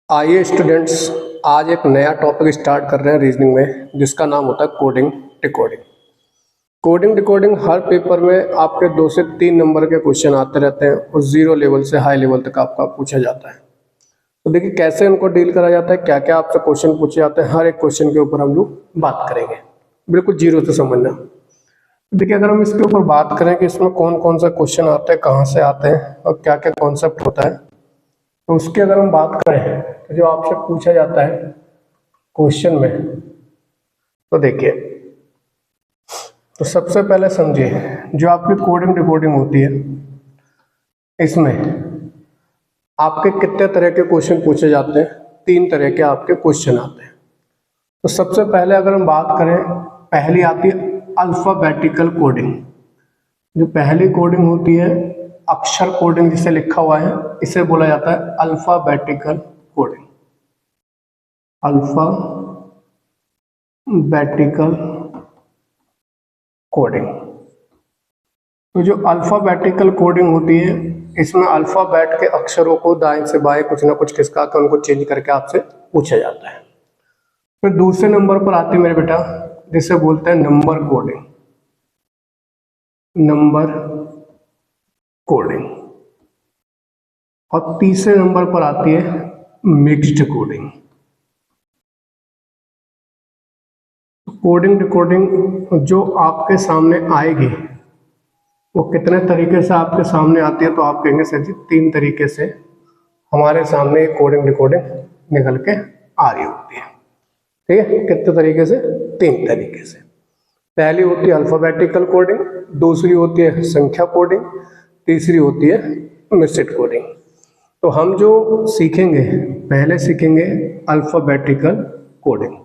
आइए स्टूडेंट्स, आज एक नया टॉपिक स्टार्ट कर रहे हैं रीजनिंग में, जिसका नाम होता है कोडिंग डिकोडिंग। कोडिंग डिकोडिंग हर पेपर में आपके 2 से 3 नंबर के क्वेश्चन आते रहते हैं और 0 लेवल से हाई लेवल तक आपका पूछा जाता है। तो देखिए कैसे इनको डील करा जाता है, क्या क्या आपसे क्वेश्चन पूछे जाते हैं, हर एक क्वेश्चन के ऊपर हम लोग बात करेंगे, बिल्कुल जीरो से समझना। देखिए अगर हम इसके ऊपर बात करें कि इसमें कौन कौन सा क्वेश्चन आते हैं, कहाँ से आते हैं और क्या क्या कॉन्सेप्ट होता है, तो उसकी अगर हम बात करें तो जो आपसे पूछा जाता है क्वेश्चन में, तो देखिए, तो सबसे पहले समझिए जो आपकी कोडिंग डिकोडिंग होती है, इसमें आपके कितने तरह के क्वेश्चन पूछे जाते हैं। 3 तरह के आपके क्वेश्चन आते हैं। तो सबसे पहले अगर हम बात करें, पहली आती है अल्फाबेटिकल कोडिंग। जो पहली कोडिंग होती है, अक्षर कोडिंग जिसे लिखा हुआ है, इसे बोला जाता है अल्फाबेटिकल कोडिंग। Alphabetical coding. तो जो अल्फाबेटिकल कोडिंग होती है, इसमें अल्फाबेट के अक्षरों को दाएं से बाएं कुछ ना कुछ खिसका कर उनको चेंज करके आपसे पूछा जाता है। फिर दूसरे नंबर पर आती है मेरे बेटा, जिसे बोलते हैं नंबर कोडिंग। Number coding. और तीसरे नंबर पर आती है मिक्स्ड कोडिंग। कोडिंग डिकोडिंग जो आपके सामने आएगी वो कितने तरीके से आपके सामने आती है, तो आप कहेंगे सर जी 3 तरीके से हमारे सामने कोडिंग डिकोडिंग निकल के आ रही होती है। ठीक है, कितने तरीके से? 3 तरीके से। पहली होती है अल्फाबेटिकल कोडिंग, दूसरी होती है संख्या कोडिंग, तीसरी होती है मिक्स्ड कोडिंग। तो हम जो सीखेंगे, पहले सीखेंगे अल्फाबेटिकल कोडिंग।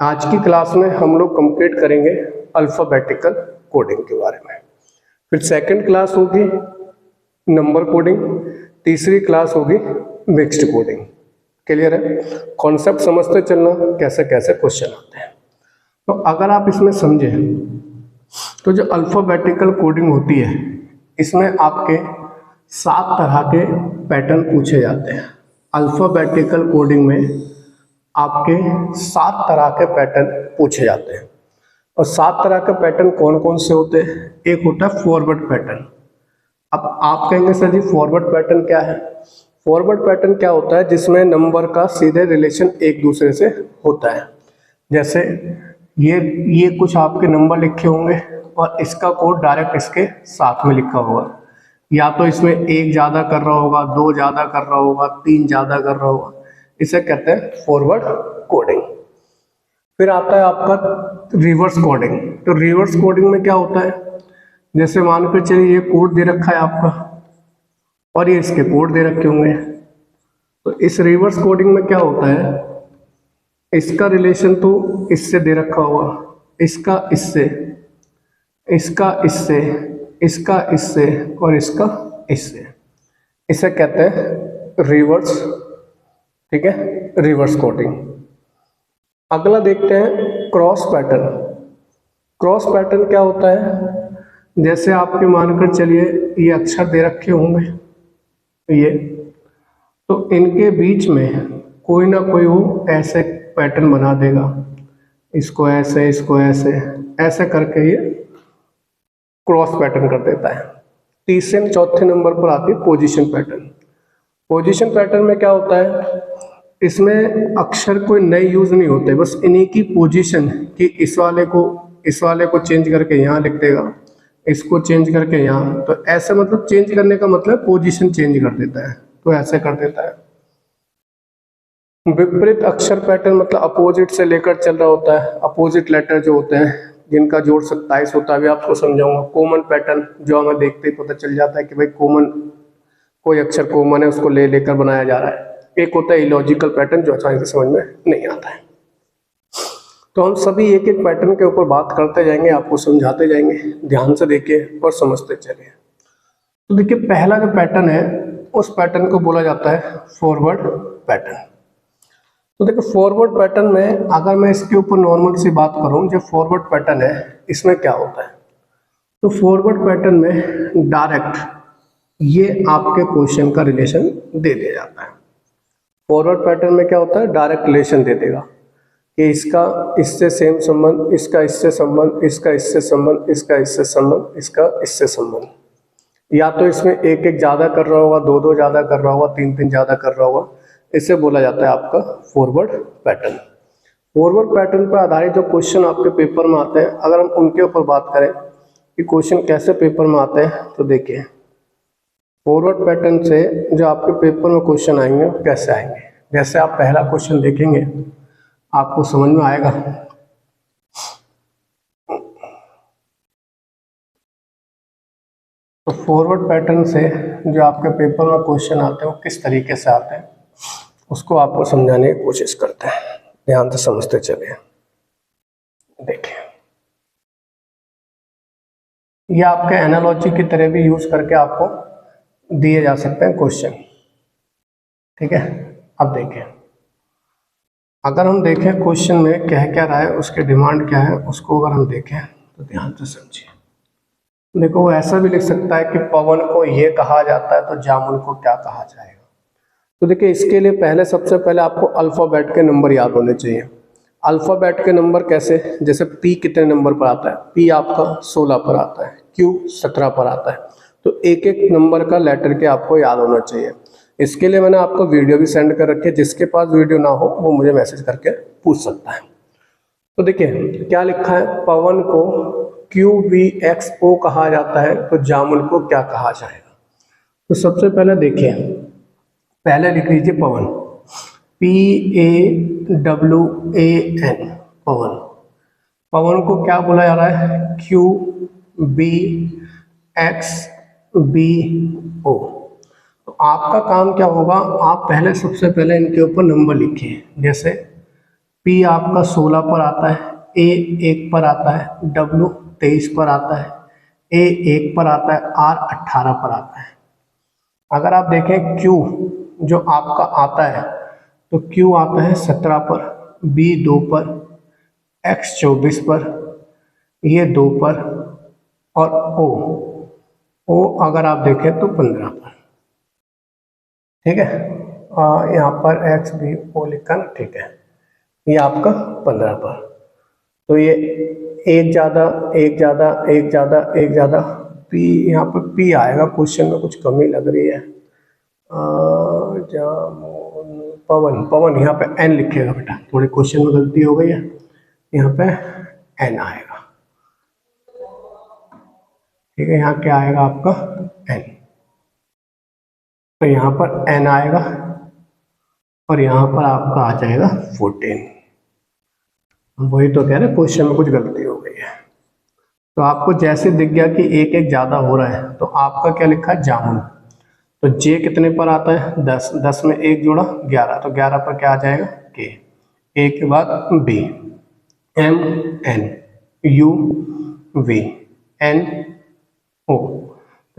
आज की क्लास में हम लोग कंप्लीट करेंगे अल्फाबेटिकल कोडिंग के बारे में। फिर सेकंड क्लास होगी नंबर कोडिंग, तीसरी क्लास होगी मिक्स्ड कोडिंग। क्लियर है? कॉन्सेप्ट समझते चलना, कैसे कैसे क्वेश्चन आते हैं। तो अगर आप इसमें समझें, तो जो अल्फाबेटिकल कोडिंग होती है, इसमें आपके 7 तरह के पैटर्न पूछे जाते हैं। अल्फाबेटिकल कोडिंग में आपके 7 तरह के पैटर्न पूछे जाते हैं। और 7 तरह के पैटर्न कौन कौन से होते हैं? एक होता है फॉरवर्ड पैटर्न। अब आप कहेंगे सर जी फॉरवर्ड पैटर्न क्या है? फॉरवर्ड पैटर्न क्या होता है? जिसमें नंबर का सीधे रिलेशन एक दूसरे से होता है। जैसे ये कुछ आपके नंबर लिखे होंगे और इसका कोड डायरेक्ट इसके साथ में लिखा होगा, या तो इसमें 1 ज़्यादा कर रहा होगा, 2 ज़्यादा कर रहा होगा, 3 ज़्यादा कर रहा होगा। इसे कहते हैं फॉरवर्ड कोडिंग। फिर आता है आपका रिवर्स कोडिंग। तो रिवर्स कोडिंग में क्या होता है? जैसे मान के चलिए ये कोड दे रखा है आपका और ये इसके कोड दे रखे होंगे। तो इस रिवर्स कोडिंग में क्या होता है? इसका रिलेशन तो इससे दे रखा होगा, इसका इससे, इसका इससे, इसका इससे और इसका इससे। इसे कहते हैं रिवर्स। ठीक है, रिवर्स कोडिंग। अगला देखते हैं क्रॉस पैटर्न। क्रॉस पैटर्न क्या होता है? जैसे आपके मानकर चलिए ये अक्षर दे रखे होंगे, ये, तो इनके बीच में कोई ना कोई वो ऐसे पैटर्न बना देगा, इसको ऐसे, इसको ऐसे, ऐसे करके ये क्रॉस पैटर्न कर देता है। तीसरे चौथे नंबर पर आती है पोजीशन पैटर्न। पोजीशन पैटर्न में क्या होता है? इसमें अक्षर कोई नए यूज नहीं होते, बस इन्हीं की पोजीशन कि इस वाले को चेंज करके यहाँ लिख देगा, इसको चेंज करके यहाँ। तो ऐसे मतलब चेंज करने का मतलब पोजीशन चेंज कर देता है, तो ऐसे कर देता है। विपरीत अक्षर पैटर्न मतलब अपोजिट से लेकर चल रहा होता है। अपोजिट लेटर जो होते हैं जिनका जोड़ 27 होता है, अभी आपको समझाऊंगा। कॉमन पैटर्न जो हमें देखते ही पता चल जाता है कि भाई कॉमन, कोई अक्षर कॉमन है, उसको ले लेकर बनाया जा रहा है। एक होता है इलॉजिकल पैटर्न जो आसानी से समझ में नहीं आता है। तो हम सभी एक एक पैटर्न के ऊपर बात करते जाएंगे, आपको समझाते जाएंगे, ध्यान से देखिए और समझते चलिए। तो देखिए पहला जो पैटर्न है, उस पैटर्न को बोला जाता है फॉरवर्ड पैटर्न। तो देखिए फॉरवर्ड पैटर्न में अगर मैं इसके ऊपर नॉर्मल सी बात करूं, जो फॉरवर्ड पैटर्न है इसमें क्या होता है? तो फॉरवर्ड पैटर्न में डायरेक्ट ये आपके क्वेश्चन का रिलेशन दे दिया जाता है। फॉरवर्ड पैटर्न में क्या होता है, डायरेक्ट रिलेशन दे देगा कि इसका इससे सेम संबंध, इसका इससे संबंध, इसका इससे संबंध, इसका इससे संबंध, इसका इससे संबंध। या तो इसमें एक एक ज़्यादा कर रहा होगा, दो दो ज़्यादा कर रहा होगा, तीन तीन ज़्यादा कर रहा होगा, इसे बोला जाता है आपका फॉरवर्ड पैटर्न। फॉरवर्ड पैटर्न पर आधारित जो क्वेश्चन आपके पेपर में आते हैं, अगर हम उनके ऊपर बात करें कि क्वेश्चन कैसे पेपर में आते हैं, तो देखिए फॉरवर्ड पैटर्न से जो आपके पेपर में क्वेश्चन आएंगे वो कैसे आएंगे। जैसे आप पहला क्वेश्चन देखेंगे आपको समझ में आएगा। तो फॉरवर्ड पैटर्न से जो आपके पेपर में क्वेश्चन आते हैं वो किस तरीके से आते हैं उसको आपको समझाने की कोशिश करते हैं, ध्यान से समझते चलिए। देखिए ये आपके एनालॉजी की तरह भी यूज करके आपको दिए जा सकते हैं क्वेश्चन, ठीक है। अब देखिए अगर हम देखें क्वेश्चन में क्या क्या रहा है, उसके डिमांड क्या है, उसको अगर हम देखें तो ध्यान से समझिए। देखो वो ऐसा भी लिख सकता है कि पवन को ये कहा जाता है तो जामुन को क्या कहा जाएगा। तो देखिए इसके लिए पहले सबसे पहले आपको अल्फ़ाबेट के नंबर याद होने चाहिए। अल्फ़ाबेट के नंबर कैसे, जैसे पी कितने नंबर पर आता है, पी आपका 16 पर आता है, क्यू 17 पर आता है। तो एक एक नंबर का लेटर के आपको याद होना चाहिए। इसके लिए मैंने आपको वीडियो भी सेंड कर रखी है, जिसके पास वीडियो ना हो वो मुझे मैसेज करके पूछ सकता है। तो देखिए क्या लिखा है, पवन को QVXO कहा जाता है तो जामुन को क्या कहा जाएगा। तो सबसे पहले देखिए, पहले लिख लीजिए पवन, PAWAN पवन। पवन को क्या बोला जा रहा है, QBXBO। तो आपका काम क्या होगा, आप पहले सबसे पहले इनके ऊपर नंबर लिखिए। जैसे P आपका 16 पर आता है, A 1 पर आता है, W 23 पर आता है, A 1 पर आता है, R 18 पर आता है। अगर आप देखें Q जो आपका आता है तो Q आता है 17 पर, B 2 पर, X 24 पर, ये 2 पर, और O अगर आप देखें तो 15 पर, ठीक है। यहाँ पर X B O लिखा ना, ठीक है, ये आपका 15 पर। तो ये एक ज़्यादा एक ज़्यादा एक ज़्यादा एक ज़्यादा P, यहाँ पर P आएगा, क्वेश्चन में कुछ कमी लग रही है। पवन, पवन यहाँ पे N लिखेगा बेटा, थोड़े क्वेश्चन में गलती हो गई है, यहाँ पे N आएगा, ठीक है। यहाँ क्या आएगा आपका N, तो यहाँ पर N आएगा और यहाँ पर आपका आ जाएगा 14। वही तो कह रहे क्वेश्चन में कुछ गलती हो गई है। तो आपको जैसे दिख गया कि एक एक ज़्यादा हो रहा है तो आपका क्या लिखा है, जामुन। तो J कितने पर आता है, 10, 10 में 1 जोड़ा 11, तो 11 पर क्या आ जाएगा, K, A के बाद B, M N U V N O।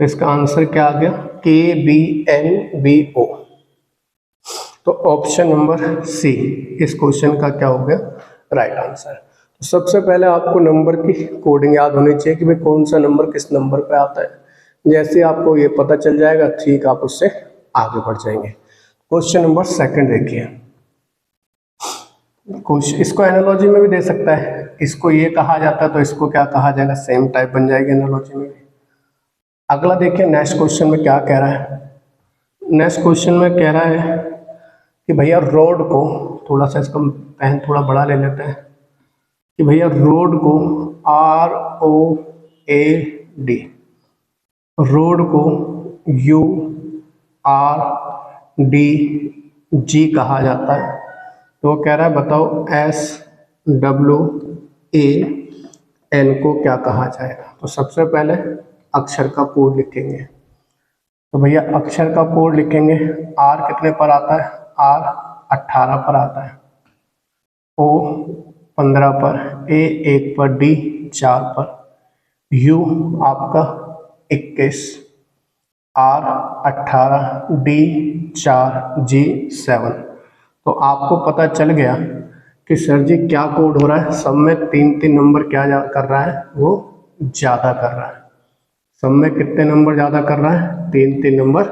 तो इसका आंसर क्या आ गया, KBNVO। तो ऑप्शन नंबर सी इस क्वेश्चन का क्या हो गया, राइट आंसर। तो सबसे पहले आपको नंबर की कोडिंग याद होनी चाहिए कि भाई कौन सा नंबर किस नंबर पे आता है। जैसे आपको ये पता चल जाएगा, ठीक, आप उससे आगे बढ़ जाएंगे। क्वेश्चन नंबर सेकंड देखिए, इसको एनालॉजी में भी दे सकता है, इसको ये कहा जाता है तो इसको क्या कहा जाएगा, सेम टाइप बन जाएगी एनालॉजी में भी। अगला देखिए नेक्स्ट क्वेश्चन में क्या कह रहा है। नेक्स्ट क्वेश्चन में कह रहा है कि भैया रोड को, थोड़ा सा इसका पेन थोड़ा बड़ा ले लेते हैं, कि भैया रोड को ROAD, रोड को URDG कहा जाता है। तो वो कह रहा है बताओ SWAN को क्या कहा जाएगा। तो सबसे पहले अक्षर का कोड लिखेंगे। तो भैया अक्षर का कोड लिखेंगे, R कितने पर आता है, R 18 पर आता है, O 15 पर, A 1 पर, D 4 पर, U आपका 21, R 18, D 4, G 7। तो आपको पता चल गया कि सर जी क्या कोड हो रहा है, सब में 3-3 नंबर क्या कर रहा है, वो ज़्यादा कर रहा है। सब में कितने नंबर ज़्यादा कर रहा है, 3-3 नंबर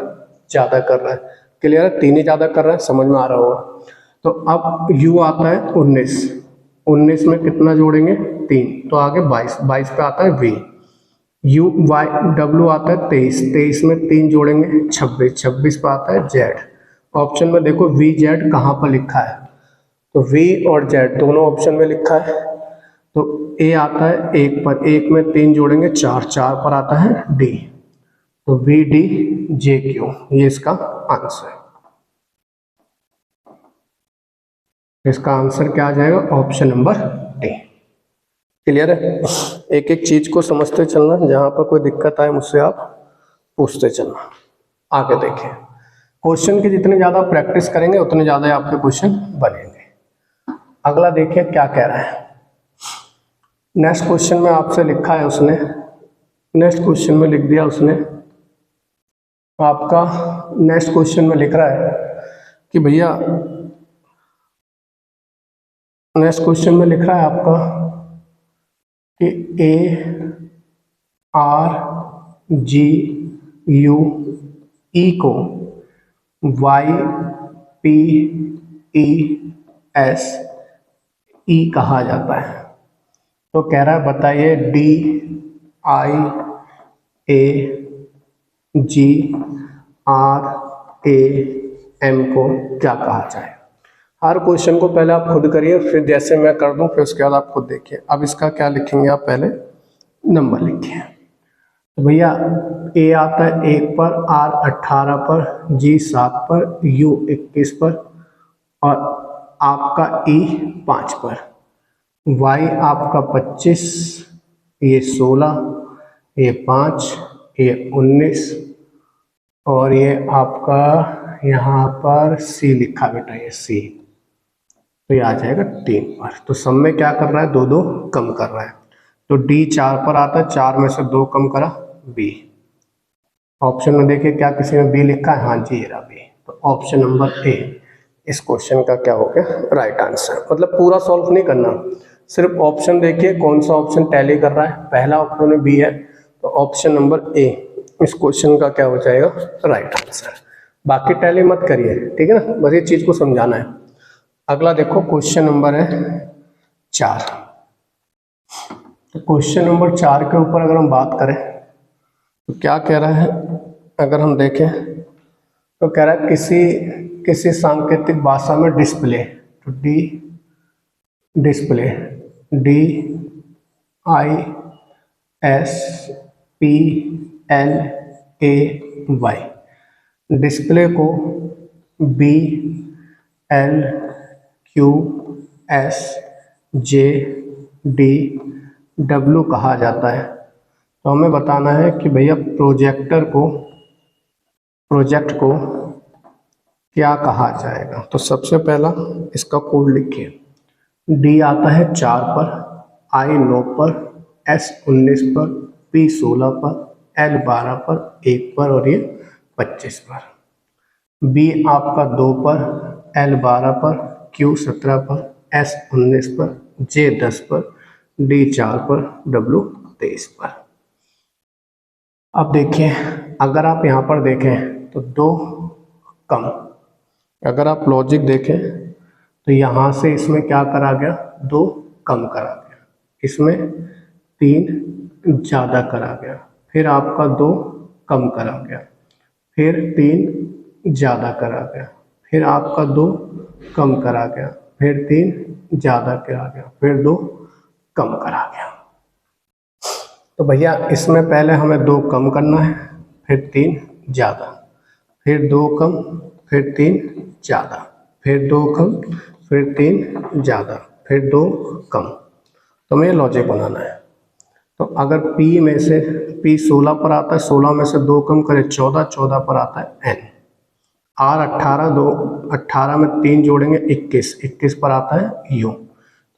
ज़्यादा कर रहा है। क्लियर है, 3 ही ज़्यादा कर रहा है, समझ में आ रहा होगा। तो अब u आता है 19, 19 में कितना जोड़ेंगे 3, तो आगे 22, 22 पे आता है v, w आता है 23, 23 में 3 जोड़ेंगे 26, 26 पे आता है z। ऑप्शन में देखो v z कहाँ पर लिखा है, तो v और z दोनों ऑप्शन में लिखा है। तो a आता है 1 पर, 1 में 3 जोड़ेंगे 4, 4 पर आता है d, तो वी डी जे क्यू, ये इसका आंसर है। इसका आंसर क्या आ जाएगा, ऑप्शन नंबर डी। क्लियर है, एक एक चीज को समझते चलना, जहां पर कोई दिक्कत आए मुझसे आप पूछते चलना। आगे देखें, क्वेश्चन की जितने ज्यादा प्रैक्टिस करेंगे उतने ज्यादा आपके क्वेश्चन बनेंगे। अगला देखिए क्या कह रहा है। नेक्स्ट क्वेश्चन में आपसे लिखा है उसने, नेक्स्ट क्वेश्चन में लिख दिया उसने, आपका नेक्स्ट क्वेश्चन में लिख रहा है कि भैया, नेक्स्ट क्वेश्चन में लिख रहा है आपका कि A R G U E को Y P E S E कहा जाता है। तो कह रहा है बताइए D I A G R A M को क्या कहा जाए। हर क्वेश्चन को पहले आप खुद करिए, फिर जैसे मैं कर दूं फिर उसके बाद आप खुद देखिए। अब इसका क्या लिखेंगे, आप पहले नंबर लिखिए। तो भैया ए आता है 1 पर, आर 18 पर, जी 7 पर, यू 21 पर और आपका ई 5 पर, वाई आपका 25, ये 16, ये 5, ये 19 और ये आपका यहाँ पर सी लिखा बेटा, ये सी, तो ये आ जाएगा 3 पर। तो सब में क्या कर रहा है, 2 2 कम कर रहा है। तो डी 4 पर आता है, 4 में से 2 कम करा बी। ऑप्शन में देखिए क्या किसी में बी लिखा है, हाँ जी ये रहा बी। तो ऑप्शन नंबर ए इस क्वेश्चन का क्या हो गया, राइट आंसर। मतलब पूरा सॉल्व नहीं करना, सिर्फ ऑप्शन देखिए कौन सा ऑप्शन टैली कर रहा है। पहला ऑप्शन में बी है, तो ऑप्शन नंबर ए इस क्वेश्चन का क्या हो जाएगा, राइट आंसर। बाकी टैली मत करिए, ठीक है ना, बस ये चीज को समझाना है। अगला देखो क्वेश्चन नंबर है 4। तो क्वेश्चन नंबर 4 के ऊपर अगर हम बात करें तो क्या कह रहा है, अगर हम देखें तो कह रहा है किसी सांकेतिक भाषा में डिस्प्ले, तो D display D I S P L A Y, display को B L Q S J D W कहा जाता है। तो हमें बताना है कि भैया प्रोजेक्ट को क्या कहा जाएगा। तो सबसे पहला इसका कोड लिखिए, डी आता है 4 पर, आई 9 पर, एस 19 पर, पी 16 पर, एल 12 पर, 1 पर और ये 25 पर, बी आपका 2 पर, एल 12 पर, क्यू 17 पर, एस 19 पर, जे 10 पर, डी 4 पर, डब्ल्यू 23 पर। अब देखिए अगर आप यहाँ पर देखें तो 2 कम, अगर आप लॉजिक देखें तो यहाँ से इसमें क्या करा गया, 2 कम करा गया, इसमें 3 ज़्यादा करा गया, फिर आपका 2 कम करा गया, फिर 3 ज़्यादा करा गया, फिर आपका 2 कम करा गया, फिर 3 ज़्यादा करा गया, फिर 2 कम करा गया। तो भैया इसमें पहले हमें 2 कम करना है, फिर 3 ज़्यादा, फिर 2 कम, फिर 3 ज़्यादा, फिर 2 कम, फिर 3 ज़्यादा, फिर 2 कम। तो हमें लॉजिक बनाना है। तो अगर P में से P 16 पर आता है, 16 में से 2 कम करें 14, 14 पर आता है N। R 18 में 3 जोड़ेंगे 21, 21 पर आता है U।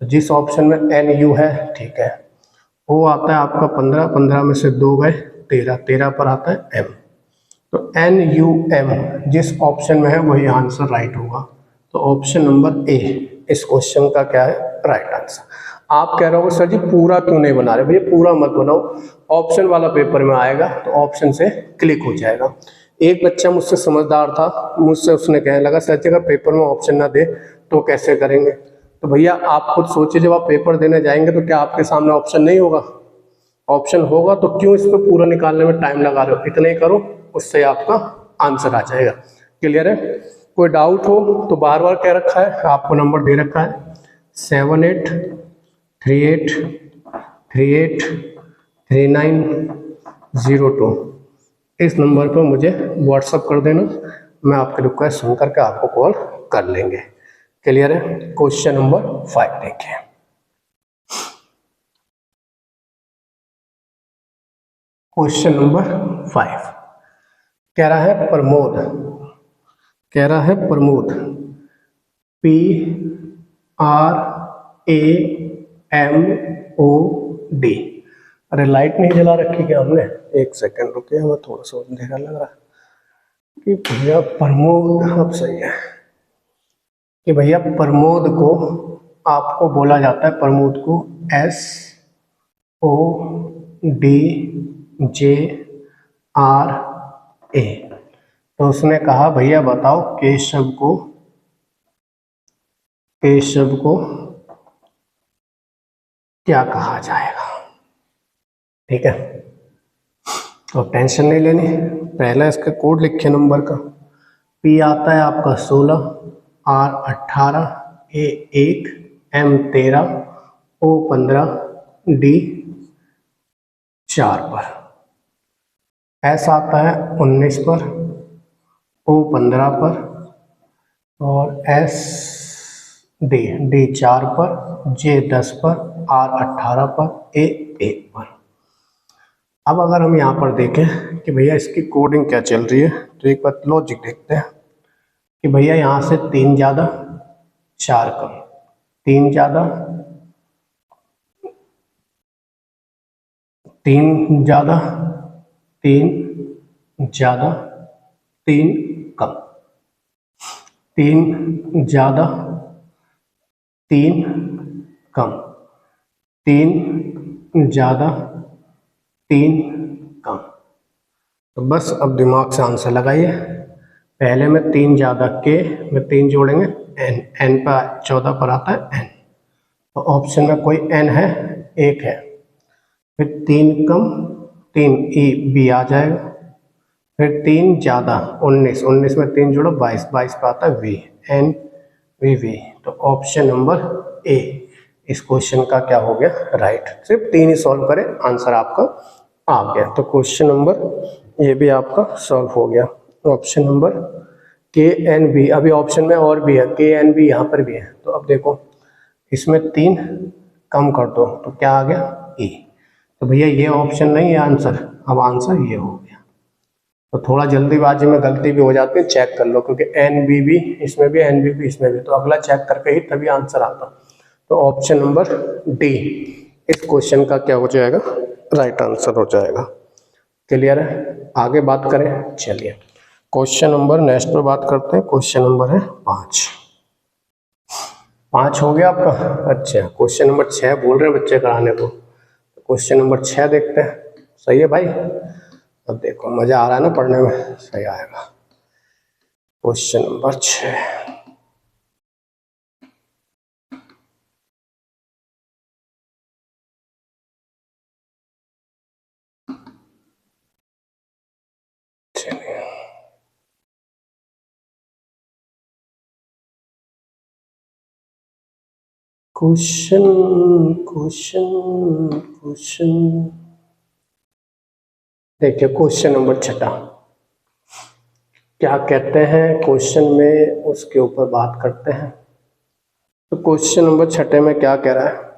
तो जिस ऑप्शन में NU है ठीक है। O आता है आपका 15, 15 में से 2 गए 13, 13 पर आता है M। तो NUM जिस ऑप्शन में है वही आंसर राइट होगा। तो ऑप्शन नंबर ए इस क्वेश्चन का क्या है, राइट आंसर। आप कह रहे हो सर जी पूरा क्यों नहीं बना रहे, भैया पूरा मत बनाओ, ऑप्शन वाला पेपर में आएगा तो ऑप्शन से क्लिक हो जाएगा। एक बच्चा मुझसे समझदार था, मुझसे उसने कहने लगा सर जी अगर पेपर में ऑप्शन ना दे तो कैसे करेंगे। तो भैया आप खुद सोचिए, जब आप पेपर देने जाएंगे तो क्या आपके सामने ऑप्शन नहीं होगा? ऑप्शन होगा, तो क्यों इस पर पूरा निकालने में टाइम लगा रहे हो? इतना ही करो, उससे आपका आंसर आ जाएगा। क्लियर है? कोई डाउट हो तो बार बार कह रखा है, आपको नंबर दे रखा है 7838383902। इस नंबर पर मुझे व्हाट्सअप कर देना, मैं आपकी रिक्वेस्ट सुन करके आपको कॉल कर लेंगे। क्लियर है? क्वेश्चन नंबर 5 देखिए। क्वेश्चन नंबर 5 कह रहा है प्रमोद, कह रहा है प्रमोद PRAMOD। अरे लाइट नहीं जला रखी क्या हमने? एक सेकंड रुकिए, हमें थोड़ा सा अंधेरा लग रहा है कि भैया प्रमोद, अब सही है कि भैया प्रमोद को आपको बोला जाता है, प्रमोद को SODJRA। तो उसने कहा भैया बताओ केशव को क्या कहा जाएगा। ठीक है, तो टेंशन नहीं लेनी, पहले इसका कोड लिखिए नंबर का। P आता है आपका 16, R 18, A 1, M 13, O 15, D 4 पर। S आता है 19 पर, O 15 पर, और D 4 पर, J 10 पर, R 18 पर, A 1 पर। अब अगर हम यहाँ पर देखें कि भैया इसकी कोडिंग क्या चल रही है, तो एक बार लॉजिक देखते हैं कि भैया यहाँ से 3 ज़्यादा 4 कम, 3 ज़्यादा 3 ज़्यादा 3 ज़्यादा 3 कम, 3 ज़्यादा 3 कम, 3 ज़्यादा 3 कम। तो बस अब दिमाग से आंसर लगाइए। पहले में 3 ज़्यादा के में 3 जोड़ेंगे n पर 14 पर आता है n, तो ऑप्शन में कोई n है? 1 है। फिर 3 कम 3 E B आ जाएगा। फिर 3 ज़्यादा 19 में 3 जोड़ो 22 पर आता है V N V। तो ऑप्शन नंबर A इस क्वेश्चन का क्या हो गया? राइट। सिर्फ 3 ही सॉल्व करें, आंसर आपका आ गया। तो क्वेश्चन नंबर ये भी आपका सॉल्व हो गया। ऑप्शन नंबर KNB, अभी ऑप्शन में और भी है, KNB यहाँ पर भी है। तो अब देखो इसमें 3 कम कर दो तो क्या आ गया? E। तो भैया ये ऑप्शन नहीं है आंसर, अब आंसर ये हो गया। तो थोड़ा जल्दीबाजी में गलती भी हो जाती है, चेक कर लो, क्योंकि NBB इसमें भी NBB इसमें भी, तो अगला चेक करके ही तभी आंसर आता। तो ऑप्शन नंबर D इस क्वेश्चन का क्या हो जाएगा? राइट आंसर हो जाएगा। क्लियर है? आगे बात करें, चलिए क्वेश्चन नंबर नेक्स्ट पर बात करते हैं। क्वेश्चन नंबर है 5 हो गया आपका। अच्छा, क्वेश्चन नंबर 6 बोल रहे हैं बच्चे कराने को, क्वेश्चन नंबर 6 देखते हैं। सही है भाई? अब देखो मजा आ रहा है ना पढ़ने में, सही आएगा। क्वेश्चन नंबर 6, क्वेश्चन देखिए। क्वेश्चन नंबर 6 क्या कहते हैं क्वेश्चन में, उसके ऊपर बात करते हैं। तो क्वेश्चन नंबर 6 में क्या कह रहा है?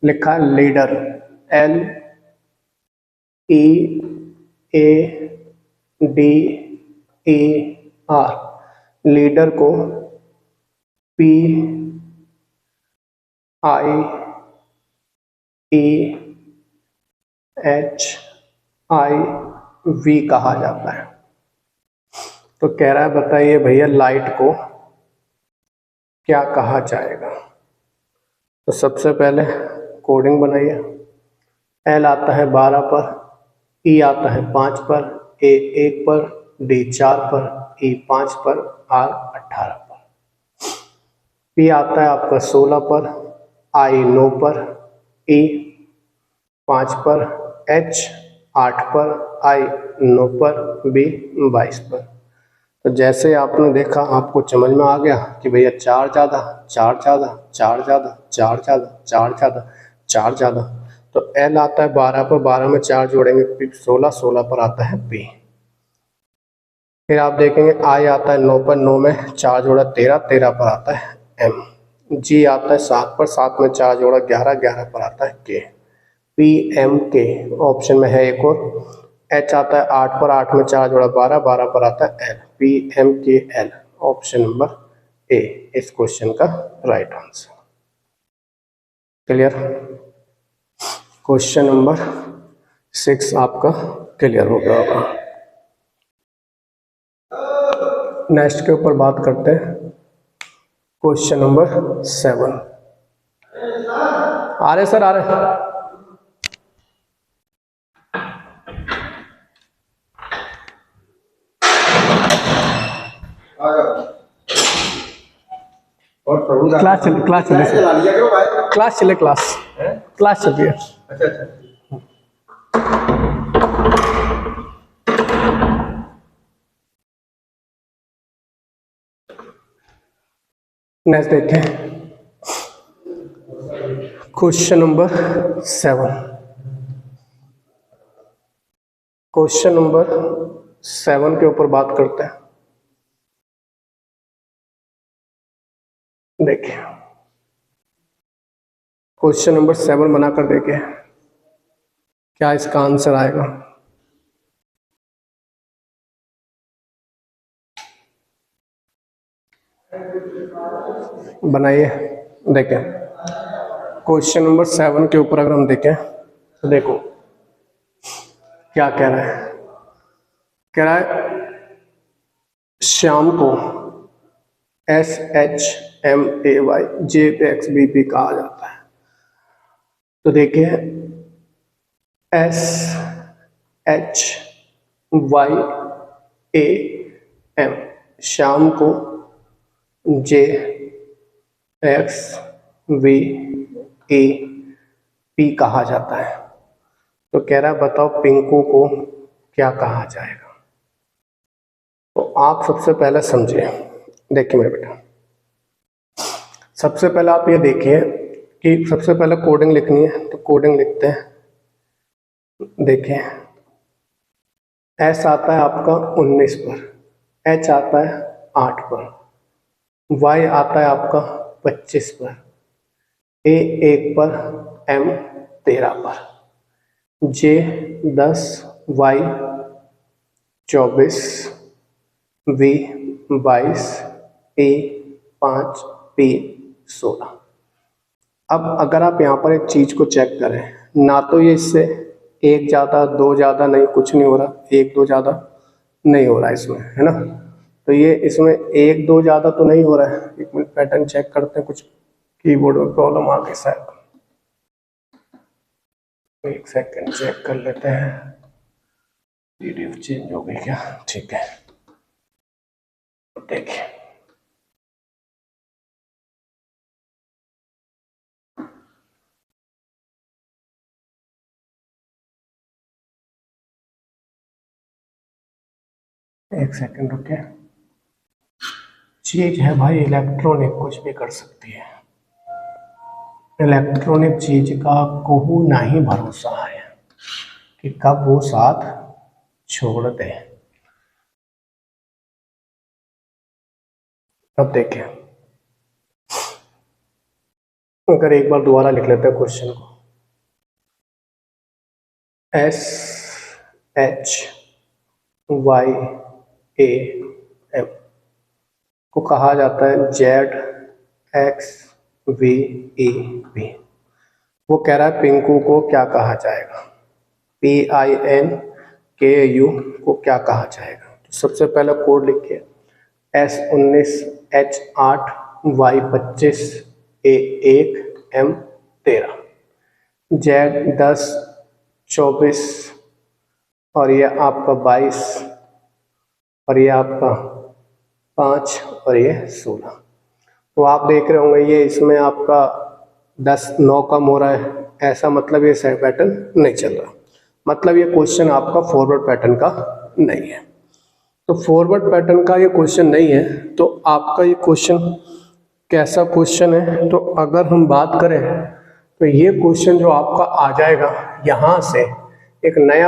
लिखा है लीडर LEADER, लीडर को PIEHIV कहा जाता है। तो कह रहा है बताइए भैया लाइट को क्या कहा जाएगा। तो सबसे पहले कोडिंग बनाइए। L आता है 12 पर, E आता है 5 पर, A 1 पर, डी 4 पर, ई 5 पर, आर 18 पर। पी आता है आपका 16 पर, आई 9 पर, ई 5 पर, एच 8 पर, आई 9 पर, बी 22 पर। तो जैसे आपने देखा आपको समझ में आ गया कि भैया 4 ज़्यादा, 4 ज़्यादा, 4 ज़्यादा, 4 ज़्यादा, 4 ज़्यादा, 4 ज़्यादा। तो एल आता है 12 पर, 12 में 4 जोड़ेंगे फिर 16, 16 पर आता है पी। फिर आप देखेंगे आई आता है 9 पर, 9 में 4 जोड़ा 13, 13 पर आता है एम। जी आता है 7 पर, 7 में 4 जोड़ा 11, 11 पर आता है के। पी एम के ऑप्शन में है एक और। एच आता है 8 पर, 8 में 4 जोड़ा 12, 12 पर आता है एल। पी एम के एल ऑप्शन नंबर ए इस क्वेश्चन का right answer. Clear? Question number 6 आपका क्लियर हो गया होगा। नेक्स्ट के ऊपर बात करते हैं क्वेश्चन नंबर 7। आ रहे सर, आ रहे। क्लास चले, क्लास चले, क्लास चले, क्लास चल रही है। अच्छा अच्छा। नेक्स्ट देखें क्वेश्चन नंबर 7। क्वेश्चन नंबर 7 के ऊपर बात करते हैं। देखिए क्वेश्चन नंबर 7 बनाकर देखिए क्या इसका आंसर आएगा। बनाइए। देखें क्वेश्चन नंबर 7 के ऊपर अगर हम देखें तो देखो क्या कह रहा है। कह रहा है श्याम को SHMAY JXBP कहा जाता है। तो देखिए SHYAM श्याम को JXVEP कहा जाता है। तो कह रहा है बताओ पिंकू को क्या कहा जाएगा। तो आप सबसे पहले समझिए। देखिए मेरे बेटा, सबसे पहले आप ये देखिए कि सबसे पहले कोडिंग लिखनी है तो कोडिंग लिखते हैं। देखिए एस आता है आपका 19 पर, एच आता है 8 पर, वाई आता है आपका 25 पर, ए 1 पर, एम 13 पर, जे 10, वाई 24, वी 22, ए 5, पी 16। अब अगर आप यहाँ पर एक चीज को चेक करें, ना तो ये इससे 1 ज़्यादा 2 ज़्यादा नहीं, कुछ नहीं हो रहा, 1 2 ज़्यादा नहीं हो रहा इसमें, है ना। तो ये इसमें 1 2 ज़्यादा तो नहीं हो रहा है। एक मिनट पैटर्न चेक करते हैं, कुछ कीबोर्ड में प्रॉब्लम आ गई शायद। एक सेकंड चेक कर लेते हैं, पीडीएफ चेंज हो गई क्या। ठीक है देखिए एक सेकंड रुके। चीज है भाई इलेक्ट्रॉनिक, कुछ भी कर सकती है। इलेक्ट्रॉनिक चीज का कोहू नहीं भरोसा है कि कब वो साथ छोड़ दे। अब देखिए अगर एक बार दोबारा लिख लेते हैं क्वेश्चन को। SHYAM को कहा जाता है ZXVEP। वो कह रहा है पिंकू को क्या कहा जाएगा। PINKU को क्या कहा जाएगा। तो सबसे पहले कोड लिखिए S19 H8 Y25 A1 M13 Z10 24 और ये आपका 22 और ये आपका 5 और ये 16। तो आप देख रहे होंगे ये इसमें आपका 10 9 कम हो रहा है, ऐसा मतलब ये सेट पैटर्न नहीं चल रहा, मतलब ये क्वेश्चन आपका फॉरवर्ड पैटर्न का नहीं है। तो फॉरवर्ड पैटर्न का ये क्वेश्चन नहीं है, तो आपका ये क्वेश्चन कैसा क्वेश्चन है? तो अगर हम बात करें तो ये क्वेश्चन जो आपका आ जाएगा यहाँ से एक नया